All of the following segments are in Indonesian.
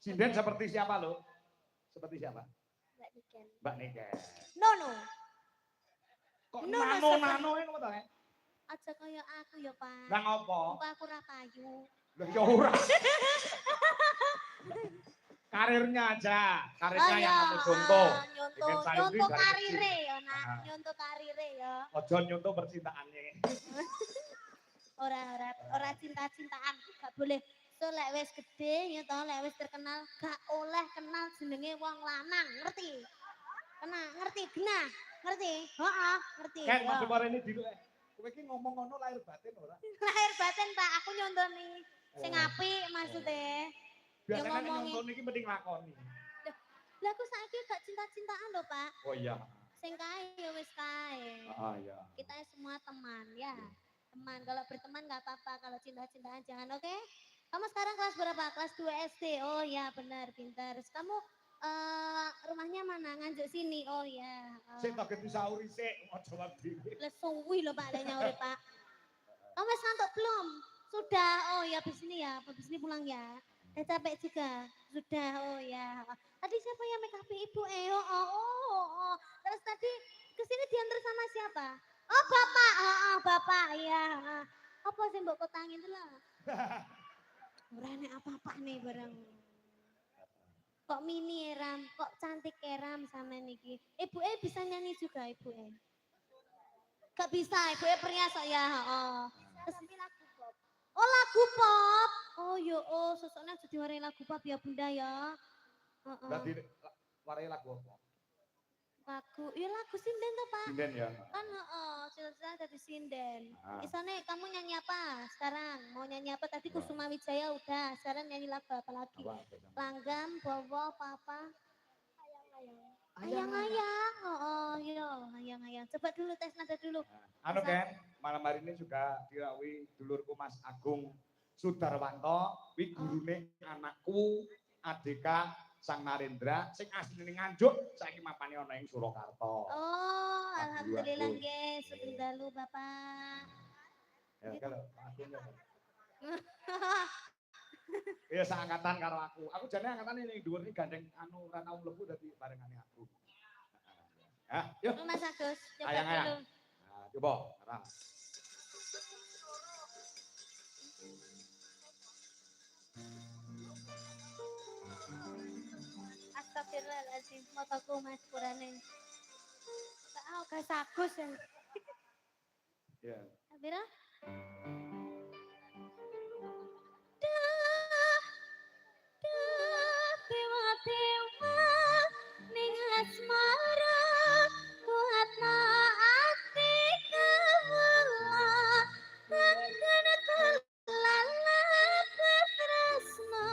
Sinden seperti siapa lo? Seperti siapa? Mbak Niken. Mbak Niken. Nono. Kok nano-nano ngono to? Aja kaya aku ya, Pak. Lah ngopo? Muka aku ora payu. Lah ya ora. Karirnya aja, karirnya yang kamu contoh. Nyontoh karire ya, Nak. Nyontoh karire ya. Ojo nyontoh percintaannya. Ora cinta-cintaan, gak boleh. So lek wis gede ya toh, lek wis terkenal gak oleh kenal jenenge wong lanang, ngerti? Ngerti genah? Ngerti? Heeh, ngerti. Kan masuk bare ini dulu. Kowe iki ngomong ngono lahir batin ora? Lahir batin, Pak. Aku nyontoni sing apik maksudnya. Biasanya nonton iki mending lakoni. Lah aku saiki gak cinta-cintaan lho, Pak. Oh iya. Sing kae ya wis kae. Ah iya. Kita semua teman ya. Teman, kalau berteman nggak apa-apa, kalau cinta-cintaan jangan, oke? Kamu sekarang kelas berapa? Kelas 2 SD. Oh ya, benar, pintar. Terus kamu rumahnya mana? Nganjuk sini. Oh ya. Sik tak ganti sauri sik, ojo wedi. Lah suwi lho Pak lek nyauri, Pak. Kamu wis ngantuk belum? Sudah. Oh ya, habis ini ya. Habis ini pulang ya. Capek juga. Sudah. Oh ya. Tadi siapa yang make up Ibu? Oh. Terus tadi kesini diantar sama siapa? Oh bapak, bapak, iya. Apa sih mbok kotangin itu lah? Berani apa-apa nih barang. Kok mini Ram, kok cantik Ram sama Niki. Ibu bisa nyanyi juga Ibu Gak bisa, Ibu perhiasan ya. Terus lagu pop. Oh lagu pop. Oh yo, sosoknya jadi warai lagu pop ya Bunda ya. Berarti warai lagu apa? Lagu sinden tuh Pak. Sinden ya. Kan silsilah dari sinden. Misalnya kamu nyanyi apa sekarang? Mau nyanyi apa? Tadi Kusuma Wijaya udah. Sekarang nyanyi lagu apa lagi? Langgam, Bowo, apa? Ayang-ayang. Ayang-ayang. Coba dulu tes nada dulu. Anu kan, malam hari ini juga dirawi dulurku Mas Agung Sudarwanto, wi gurune anakku Adika Sang Narendra sing asline Nganjuk saiki mapane ana ing Surakarta. Oh, alhamdulillah nggih, sugeng dalu Bapak. Ya kalau Agung ya. Iya seangkatan karo aku. Aku jane angkatan ini dhuwur iki gandeng anu Rana Mlebu dadi barengane aku. Hah, yuk. Mas Agus, coba Ayang-ayang. dulu. Nah, coba, sekarang. Astagfirullahaladzim, motoku Mas Purane. Gas Agus ya. Ya. Bira? Dewa-dewa ning asmara kuatna ati kawula kan kelalap tresno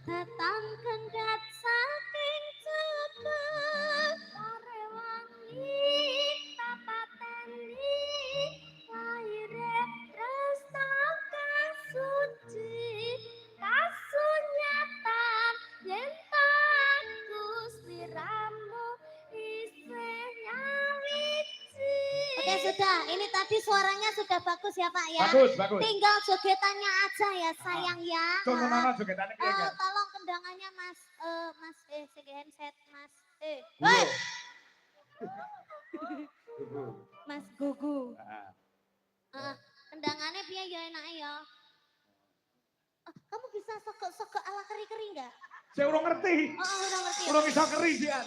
datang kendhat saking cepet ore wangi tapateni laire tresno kasuci kasunyatan yen aku sliramu isih nyawiji. Oke sudah, ini tadi suaranya sudah bagus ya Pak ya. Bagus. Tinggal jogetannya aja ya sayang ya. Contoh mana jogetannya kira-kira? Tolong kendangannya Mas segi handset Mas. Mas Gugu. Kendangannya piye ya enak ya. Kamu bisa sokok ala keri-keri enggak? Saya urung ngerti. Urung ngerti. Urung bisa keri sian.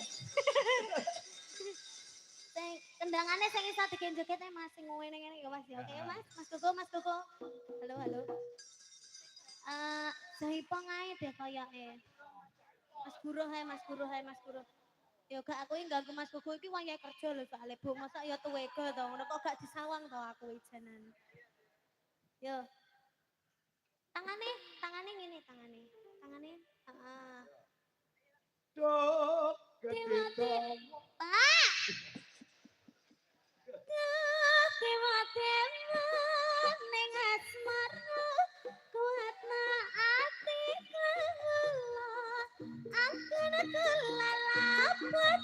Kendangannya saya bisa bikin jogetnya Mas sing ngene-ngene ya Mas. Oke ya Mas. Mas Gugu. Halo. Jaipong ae deh kayake. Mas Guru. Ya gak aku iki ganggu Mas Gugu iki wayahe kerja lho soalé Bu. Masa ya tuwega to ngono kok gak disawang to aku ijanan. Yo. Tangannya ngene tangane. Dok, gede Pak. Dewa ning asmara kuatna ati kawula angkana kelalap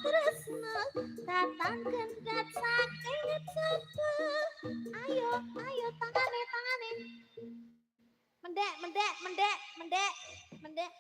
tresno datang kendhat saking cepet ayo tangane mendek